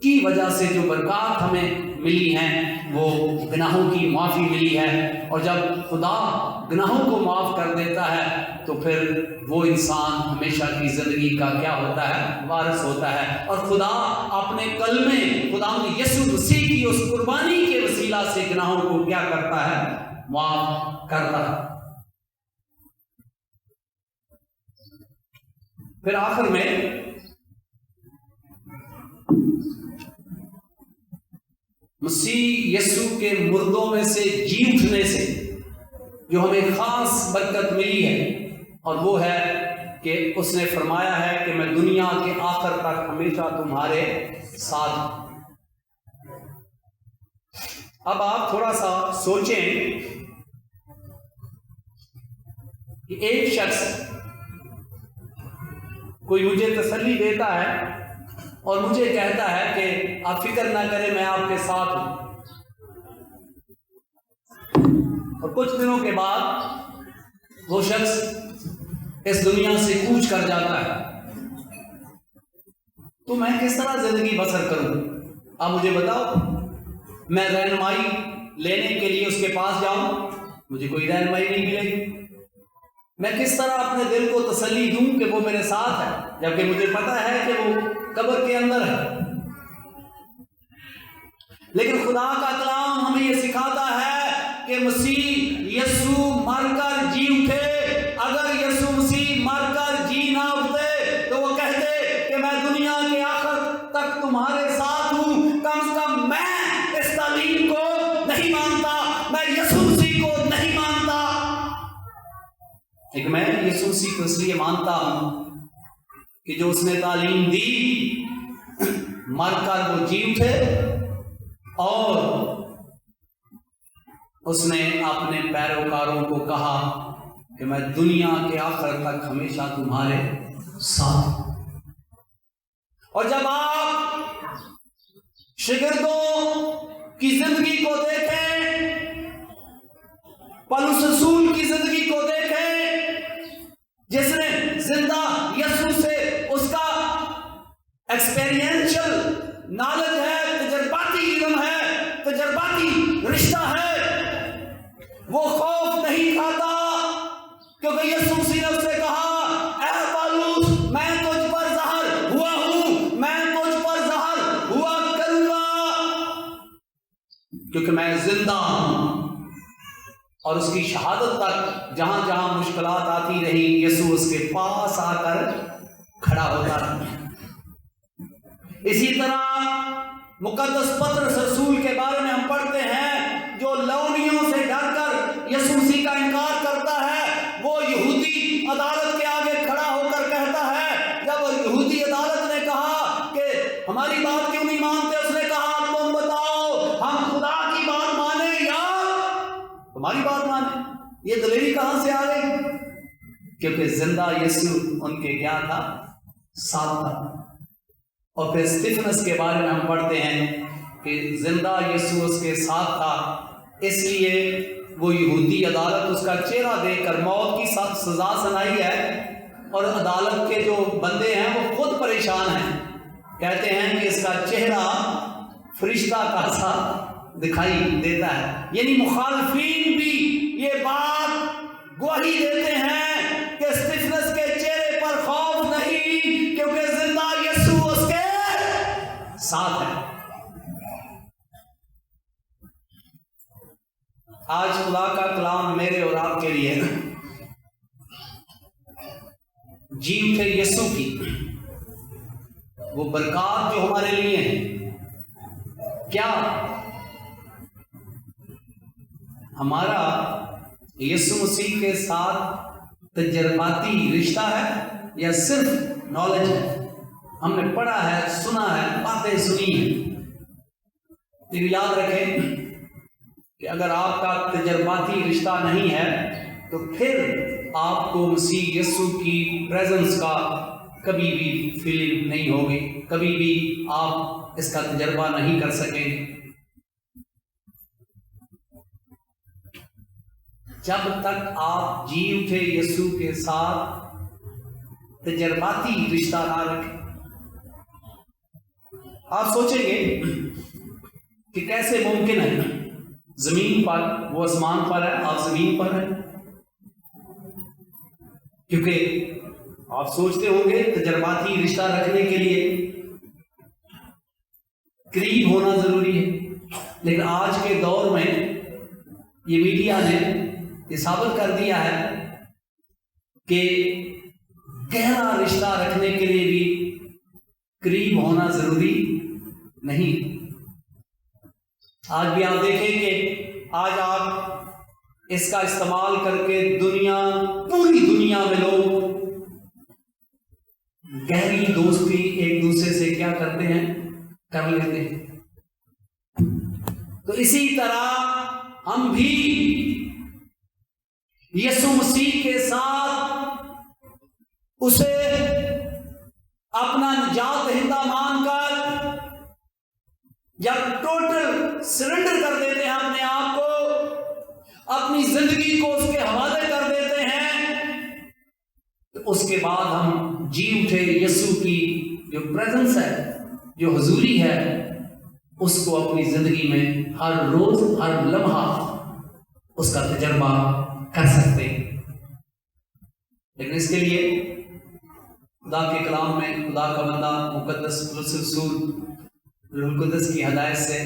की वजह से जो बरकत हमें मिली हैं वो गुनाहों की माफ़ी मिली है। और जब खुदा गुनाहों को माफ़ कर देता है तो फिर वो इंसान हमेशा की ज़िंदगी का क्या होता है, वारिस होता है। और खुदा अपने कलमे खुदा यीशु मसीह की उस कुर्बानी के वसीला से गुनाहों को क्या करता है, माफ़ करता है। फिर आखिर में मसीह यीशु के मुर्दों में से जी उठने से जो हमें खास बरकत मिली है, और वो है कि उसने फरमाया है कि मैं दुनिया के आखिर तक हमेशा तुम्हारे साथ हूं। अब आप थोड़ा सा सोचें कि एक शख्स कोई मुझे तसल्ली देता है और मुझे कहता है कि आप फिक्र ना करें, मैं आपके साथ हूं, और कुछ दिनों के बाद वो शख्स इस दुनिया से कूच कर जाता है, तो मैं किस तरह जिंदगी बसर करूं? आप मुझे बताओ। मैं रहनुमाई लेने के लिए उसके पास जाऊं, मुझे कोई रहनुमाई नहीं मिलेगी। मैं किस तरह अपने दिल को तसल्ली दूं कि वो मेरे साथ है, जबकि मुझे पता है कि वो कब्र के अंदर है। लेकिन खुदा का कलाम हमें यह सिखाता है कि मसीह यीशु मरकर जी उठे। अगर यीशु मसीह मरकर जी ना उठते तो वो कहते कि मैं दुनिया के आखिर तक तुम्हारे साथ हूं। कम से कम मैं इस तालीम को नहीं मानता, मैं यीशु मसीह को नहीं मानता। एक मैं यीशु मसीह को इसलिए मानता हूं कि जो उसने तालीम दी, मरकर वो जी उठे और उसने अपने पैरोकारों को कहा कि मैं दुनिया के आखिर तक हमेशा तुम्हारे साथ। और जब आप शागिर्दों की जिंदगी को देखें, पौलुस रसूल की जिंदगी को देखें, जिसने जिंदा यीशु से उसका एक्सपीरियंशियल नॉलेज है, तजर्बाती इल्म है, तजर्बाती रिश्ता है, वो खौफ नहीं खाता, क्योंकि यीशु मसीह ने उससे कहा, ऐ पौलुस, मैं तुझ पर ज़ाहिर हुआ हूं, मैं तुझ पर ज़ाहिर हुआ करूंगा, क्योंकि मैं जिंदा हूं। और उसकी शहादत तक जहां जहां मुश्किलात आती रही, यीशु उसके पास आकर खड़ा होता रहा। इसी तरह मुकद्दस पत्रस रसूल के बारे में हम पढ़ते हैं, जो लौनियों से डरकर यीशु मसीह का इनकार करता है, वो यहूदी अदालत के आगे खड़ा होकर कहता है, जब यहूदी अदालत ने कहा कि हमारी बात क्यों नहीं मानते, उसने कहा तुम बताओ, हम खुदा की बात माने या तुम्हारी बात माने। ये दलेरी कहां से आ गई? क्योंकि जिंदा यीशु उनके क्या था, साथ था। और फिर स्तिफनस के बारे में हम पढ़ते हैं कि जिंदा यीशु उसके साथ था, इसलिए वो यहूदी अदालत उसका चेहरा देखकर मौत की सजा सुनाई है। और अदालत के जो बंदे हैं वो खुद परेशान हैं, कहते हैं कि इसका चेहरा फरिश्ता का सा दिखाई देता है। यानी मुखालफीन भी ये बात गवाही देते हैं कि स्तिफनस के चेहरे पर खौफ नहीं, क्योंकि जिंदा यीशु उसके साथ है। आज खुदा का कलाम मेरे और आपके लिए जी उठे यीशु की वो बरकत जो हमारे लिए है, क्या हमारा यीशु मसीह के साथ तजर्बाती रिश्ता है या सिर्फ नॉलेज है? हमने पढ़ा है, सुना है, बातें सुनी है। तो याद रखें कि अगर आपका तजर्बाती रिश्ता नहीं है तो फिर आपको मसीह यीशु की प्रेजेंस का कभी भी फीलिंग नहीं होगी, कभी भी आप इसका तजर्बा नहीं कर सकेंगे। जब तक आप जी उठे यीशु के साथ तजर्बाती रिश्ता ना रखें। आप सोचेंगे कि कैसे मुमकिन है, जमीन पर वो आसमान पर है, आप जमीन पर हैं। क्योंकि आप सोचते होंगे तजर्बाती रिश्ता रखने के लिए करीब होना जरूरी है, लेकिन आज के दौर में ये मीडिया ने ये साबित कर दिया है कि गहरा रिश्ता रखने के लिए भी करीब होना जरूरी नहीं। आज भी आप देखें कि आज आप इसका इस्तेमाल करके पूरी दुनिया में लोग गहरी दोस्ती एक दूसरे से क्या करते हैं, कर लेते हैं। तो इसी तरह हम भी यीशु मसीह के साथ उसे अपना निजात दहिंदा मानकर जब टोटल सरेंडर कर देते हैं अपने आप को, अपनी जिंदगी को उसके हवाले कर देते हैं, तो उसके बाद हम जी उठे यीशु की जो प्रेजेंस है, जो हुजूरी है, उसको अपनी जिंदगी में हर रोज हर लम्हा उसका तजर्बा कर सकते हैं। लेकिन इसके लिए खुदा के कलाम में खुदा का बंदा मुकद्दस रसूल रूह कुदस की हदायत से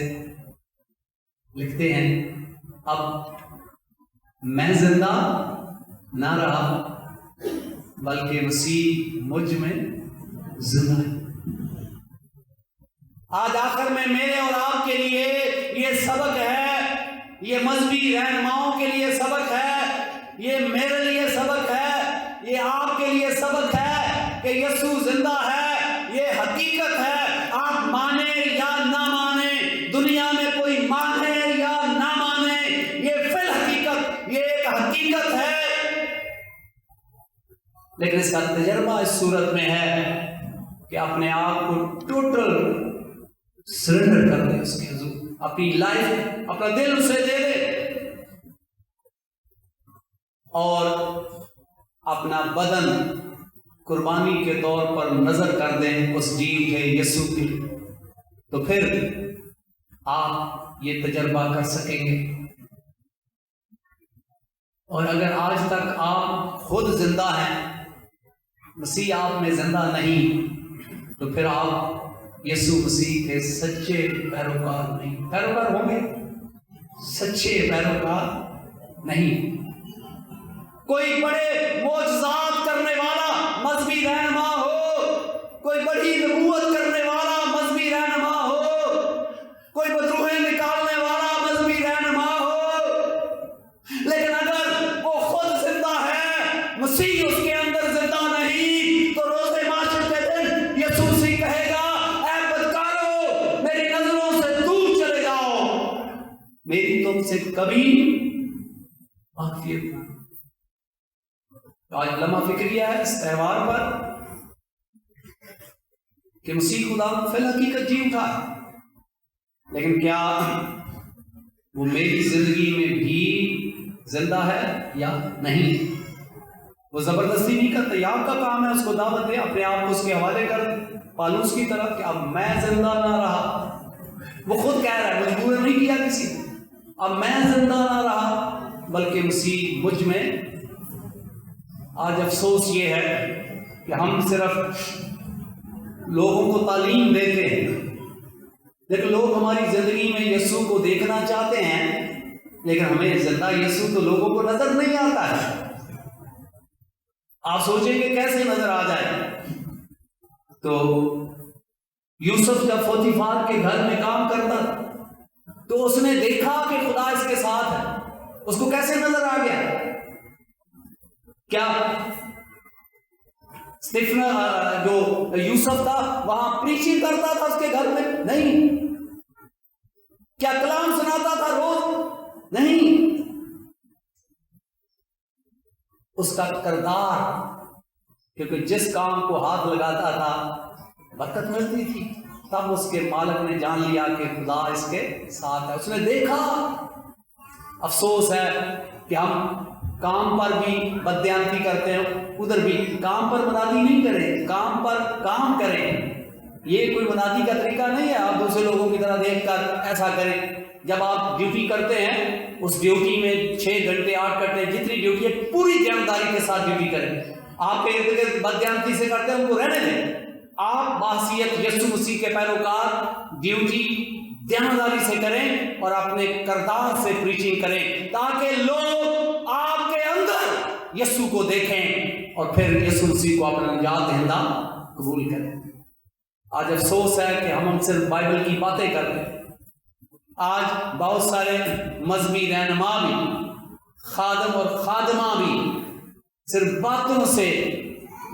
लिखते हैं, अब मैं जिंदा ना रहा बल्कि मसीह मुझ में जिंदा है। आज आखिर में मेरे और आपके लिए ये सबक है, ये मजहबी रहनुमाओं के लिए सबक है, ये मेरे लिए सबक है, ये आपके लिए सबक है कि यीशु जिंदा है। ये हकीकत है, आप माने या ना माने, दुनिया में कोई माने या ना माने, ये फिल हकीकत, ये एक हकीकत है। लेकिन इसका तजर्बा इस सूरत में है कि अपने आप को टोटल सरेंडर कर दे उसके हुजूर, अपनी लाइफ, अपना दिल उसे दे दे और अपना बदन कुर्बानी के तौर पर नजर कर दें उस जी उठे यीशु की, तो फिर आप ये तजर्बा कर सकेंगे। और अगर आज तक आप खुद जिंदा हैं, मसीह आप में जिंदा नहीं, तो फिर आप यीशु मसीह के सच्चे पैरोकार नहीं। पैरोकार होंगे, सच्चे पैरोकार नहीं। कोई बड़े मोजज़ात करने वाला मजहबी रहनुमा हो, कोई बड़ी नबूवत करने वाला मजहबी रहनुमा हो, कोई बदरूहें निकालने वाला मजहबी रहनुमा हो, लेकिन अगर वो खुद जिंदा है, मसीह उसके अंदर जिंदा नहीं, तो रोज़े माशर के दिन यीशु मसीह कहेगा, ऐ बदकारो, मेरी नजरों से दूर चले जाओ, मेरी तुमसे कभी वाक़ियत ना। आज लम्हा फिक्रिया है इस त्यौहार पर कि मसीह खुदा फिल हकीकत जी उठा है, लेकिन क्या वो मेरी जिंदगी में भी जिंदा है या नहीं? वो जबरदस्ती नहीं करता, ये आपका काम है उसको दावत दे, अपने आप को उसके हवाले कर दे, पालूस की तरह कि अब मैं जिंदा ना रहा। वो खुद कह रहा है, मजबूर नहीं किया किसी, अब मैं जिंदा ना रहा बल्कि मसीह मुझ में। आज अफसोस ये है कि हम सिर्फ लोगों को तालीम देते हैं لیکن لوگ ہماری زندگی میں یسوع کو دیکھنا چاہتے ہیں، لیکن ہمیں زندہ یسوع تو لوگوں کو نظر نہیں آتا ہے۔ آپ سوچیں کہ کیسے نظر آ جائے؟ تو یوسف جب پوتیفار کے گھر میں کام کرتا تو اس نے دیکھا کہ خدا اس کے ساتھ ہے، اس کو کیسے نظر آ گیا؟ کیا جو یوسف تھا وہاں پریچنگ کرتا تھا اس کے گھر میں؟ نہیں۔ کیا کلام سناتا تھا روز؟ نہیں۔ اس کا کردار، کیونکہ جس کام کو ہاتھ لگاتا تھا برکت ملتی تھی، تب اس کے مالک نے جان لیا کہ خدا اس کے ساتھ ہے۔ اس نے دیکھا۔ افسوس ہے کہ ہم کام پر بھی بددیانتی کرتے ہیں، ادھر بھی کام پر منادی نہیں کریں، کام پر کام کریں۔ یہ کوئی منادی کا طریقہ نہیں ہے آپ دوسرے لوگوں کی طرح دیکھ کر ایسا کریں۔ جب آپ ڈیوٹی کرتے ہیں، اس ڈیوٹی میں 6 گھنٹے 8 گھنٹے جتنی ڈیوٹی ہے پوری دیانتداری کے ساتھ ڈیوٹی کریں۔ آپ کے ارد گرد بددیانتی سے کرتے ہیں، ان کو رہنے دیں۔ آپ بحیثیت یسوع مسیح کے پیروکار ڈیوٹی دیانتداری سے کریں اور اپنے کردار سے پریچنگ کریں، تاکہ لوگ آپ کے اندر یسوع کو دیکھیں اور پھر یسوع مسیح کو اپنا نجات دہندہ قبول کریں۔ آج افسوس ہے کہ ہم صرف بائبل کی باتیں کر رہے ہیں۔ آج بہت سارے مذہبی رہنما بھی، خادم اور خادمہ بھی صرف باتوں سے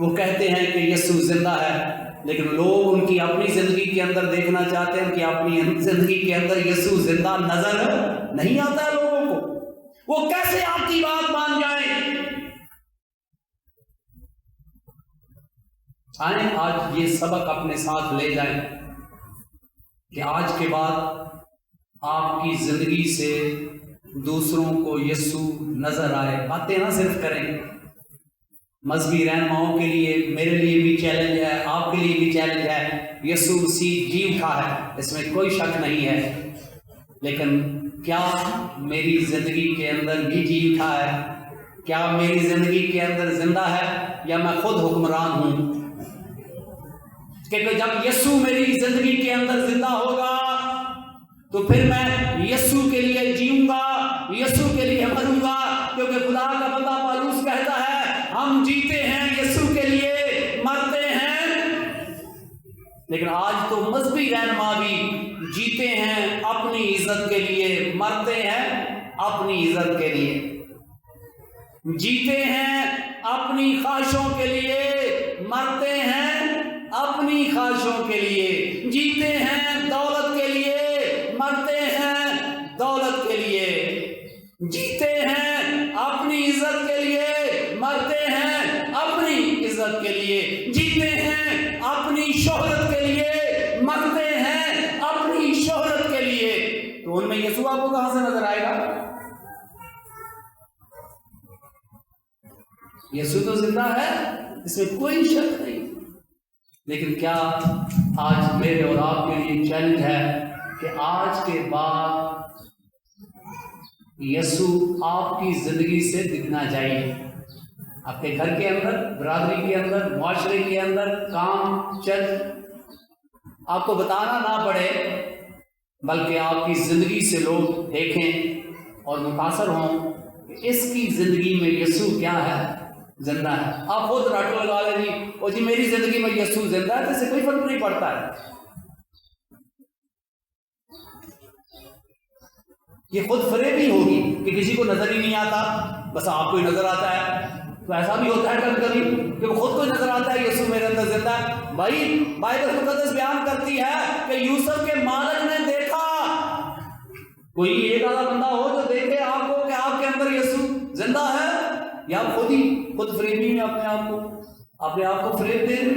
وہ کہتے ہیں کہ یسوع زندہ ہے، لیکن لوگ ان کی اپنی زندگی کے اندر دیکھنا چاہتے ہیں کہ اپنی زندگی کے اندر یسوع زندہ نظر نہیں آتا ہے لوگوں کو۔ وہ کیسے آپ کی بات مان جائیں؟ آئیں آج یہ سبق اپنے ساتھ لے جائیں کہ آج کے بعد آپ کی زندگی سے دوسروں کو یسوع نظر آئے۔ باتیں نہ صرف کریں۔ مذہبی رہنماؤں کے لیے، میرے لیے بھی چیلنج ہے، آپ کے لیے بھی چیلنج ہے۔ یسوع مسیح جی اٹھا ہے، اس میں کوئی شک نہیں ہے، لیکن کیا میری زندگی کے اندر بھی جی اٹھا ہے؟ کیا میری زندگی کے اندر زندہ ہے، یا میں خود حکمران ہوں؟ کیونکہ جب یسوع میری زندگی کے اندر زندہ ہوگا تو پھر میں یسوع کے لیے جیوں گا، یسوع کے لیے مروں گا، کیونکہ خدا کا بندہ پالوس کہتا ہے ہم جیتے ہیں یسوع کے لیے، مرتے ہیں۔ لیکن آج تو مذہبی رہنما بھی جیتے ہیں اپنی عزت کے لیے، مرتے ہیں اپنی عزت کے لیے، جیتے ہیں اپنی خواہشوں کے لیے، مرتے ہیں اپنی خواہشوں کے لیے، جیتے ہیں دولت کے لیے، مرتے ہیں دولت کے لیے، جیتے ہیں اپنی عزت کے لیے، مرتے ہیں اپنی عزت کے لیے، جیتے ہیں اپنی شہرت کے لیے، مرتے ہیں اپنی شہرت کے لیے۔ تو ان میں یسوع آپ کو کہاں سے نظر آئے گا؟ یسوع تو زندہ ہے، اس میں کوئی شک نہیں، لیکن کیا آج میرے اور آپ کے لیے چیلنج ہے کہ آج کے بعد یسوع آپ کی زندگی سے دکھنا چاہیے، آپ کے گھر کے اندر، برادری کے اندر، معاشرے کے اندر، کام چرچ، آپ کو بتانا نہ پڑے بلکہ آپ کی زندگی سے لوگ دیکھیں اور متاثر ہوں کہ اس کی زندگی میں یسوع کیا ہے، زندہ ہے۔ آپ خود رٹ لگا لیں جی اور جی میری زندگی میں یسوع زندہ ہے، تو اس سے کوئی فرق نہیں پڑتا ہے۔ یہ خود فریبی ہوگی کہ کسی کو نظر ہی نہیں آتا، بس آپ کو ہی نظر آتا ہے۔ تو ایسا بھی ہوتا ہے کبھی کبھی کہ خود کو نظر آتا ہے یسوع میرے اندر زندہ ہے۔ بھائی بائبل مقدس بیان کرتی ہے کہ یوسف کے مالک نے دیکھا، کوئی ایک آدھا بندہ ہو جو دیکھے آپ کو کہ آپ کے اندر یسوع زندہ ہے، یا خود ہی خود فریبی میں اپنے آپ کو فریب دے رہے۔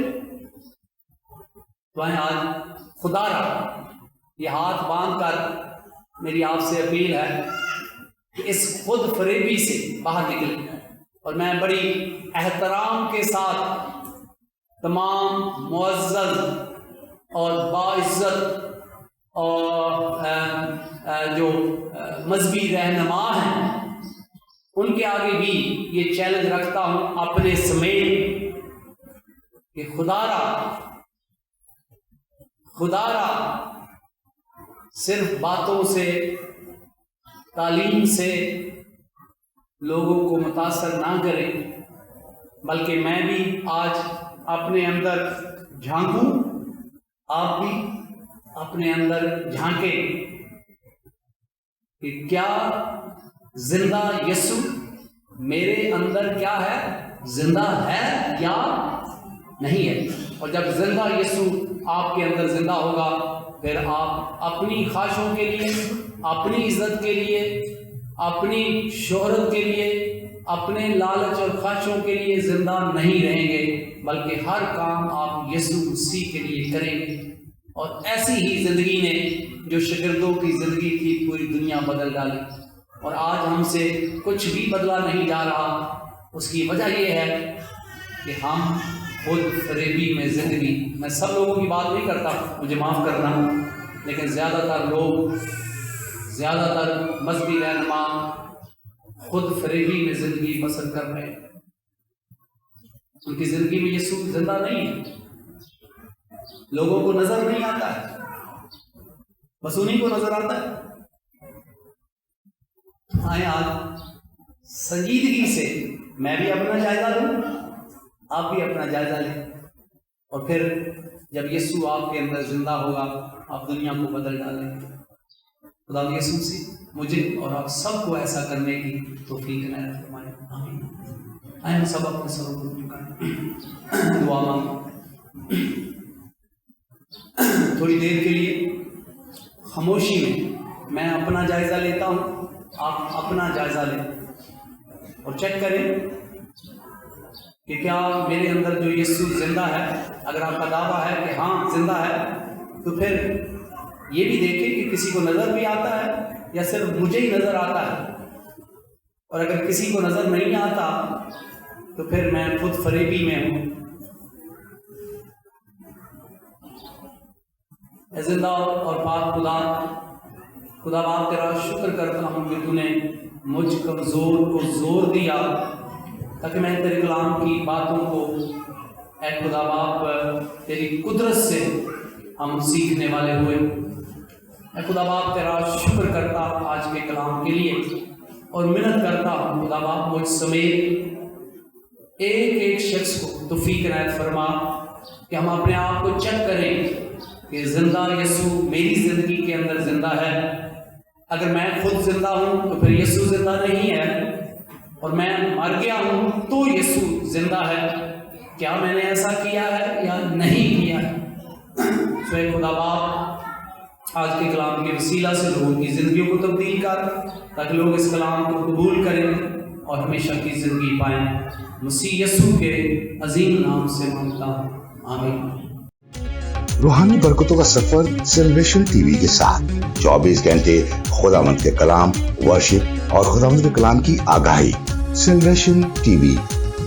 تو آج خدا را یہ ہاتھ باندھ کر میری آپ سے اپیل ہے کہ اس خود فریبی سے باہر نکلیں، اور میں بڑی احترام کے ساتھ تمام معزز اور باعزت اور جو مذہبی رہنما ہیں ان کے آگے بھی یہ چیلنج رکھتا ہوں اپنے سمیت کہ خدا را सिर्फ बातों से, तालीम से लोगों को मुतासर ना करें, बल्कि मैं भी आज अपने अंदर झांकूं, आप भी अपने अंदर झांकें कि क्या जिंदा यीशु मेरे अंदर क्या है, जिंदा है या नहीं है। और जब जिंदा यीशु आपके अंदर जिंदा होगा, फिर आप अपनी ख्वाहिशों के लिए, अपनी इज्जत के लिए, अपनी शोहरत के लिए, अपने लालच और ख्वाहिशों के लिए जिंदा नहीं रहेंगे, बल्कि हर काम आप यीशु मसीह के लिए करेंगे। और ऐसी ही जिंदगी ने जो शागिर्दों की जिंदगी थी, पूरी दुनिया बदल डाली। और आज हमसे कुछ भी बदला नहीं जा रहा। उसकी वजह यह है कि हम खुद फरेबी में जिंदगी, मैं सब लोगों की बात नहीं करता, मुझे माफ़ करना, लेकिन ज़्यादातर लोग, ज़्यादातर मजहबी रहनुमा खुद फरेबी में ज़िंदगी बसर कर रहे हैं। उनकी ज़िंदगी में यीशु जिंदा नहीं है, लोगों को नज़र नहीं आता है, बस उन्हीं को नज़र आता है। आए आज संजीदगी से मैं भी अपना जायजा लूं, आप भी अपना जायजा लें, और फिर जब यीशु आपके अंदर जिंदा होगा, आप दुनिया को बदल डालेंगे। खुदा यीशु से मुझे और आप सबको ऐसा करने की तौफीक इनायत फरमाए, आमीन। आए हम सब अपने सरों को झुकाएं, दुआ मांगें। थोड़ी देर के लिए खामोशी में मैं अपना जायजा लेता हूँ, आप अपना जायजा लें और चेक करें कि क्या मेरे अंदर जो यीशु जिंदा है। अगर आपका दावा है कि हाँ जिंदा है, तो फिर ये भी देखें कि किसी को नज़र भी आता है या सिर्फ मुझे ही नज़र आता है। और अगर किसी को नज़र नहीं आता, तो फिर मैं खुद फरेबी में हूँ। जिंदा और पाक खुदा बाप तेरा शुक्र करता हूँ कि तूने मुझ कमज़ोर को ज़ोर दिया ताकि मैं तेरे कलाम की बातों को, ऐ खुदा बाप, तेरी कुदरत से हम सीखने वाले हुए। ऐ खुदा बाप तेरा शुक्र करता आज के कलाम के लिए, और मिन्नत करता हूँ खुदा बाप मुझ समेत एक एक शख्स को तौफीक इनायत फरमा कि हम अपने आप को चेक करें कि जिंदा यीशु मेरी ज़िंदगी के अंदर जिंदा है। अगर मैं खुद जिंदा हूँ तो फिर यीशु जिंदा नहीं है, और मैं मर गया हूँ तो यीशु जिंदा है। क्या मैंने ऐसा किया है या नहीं किया है? सो खुदा बाप आज के कलाम के वसीला से लोगों की ज़िंदगियों को तब्दील कर, ताकि लोग इस कलाम को कबूल करें और हमेशा की ज़िंदगी पाएँ। मसीह यीशु के अजीम नाम से मांगता हूँ, आमीन।
रूहानी बरकतों का सफर सेलिब्रेशन टीवी के साथ 24 घंटे खुदावंद के कलाम, वर्शिप और खुदावंद के कलाम की आगाही। सेलिब्रेशन टीवी,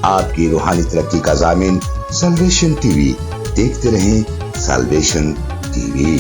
आपकी रूहानी तरक्की का ज़ामिन। सेलिब्रेशन टीवी, देखते रहें सेलिब्रेशन टीवी।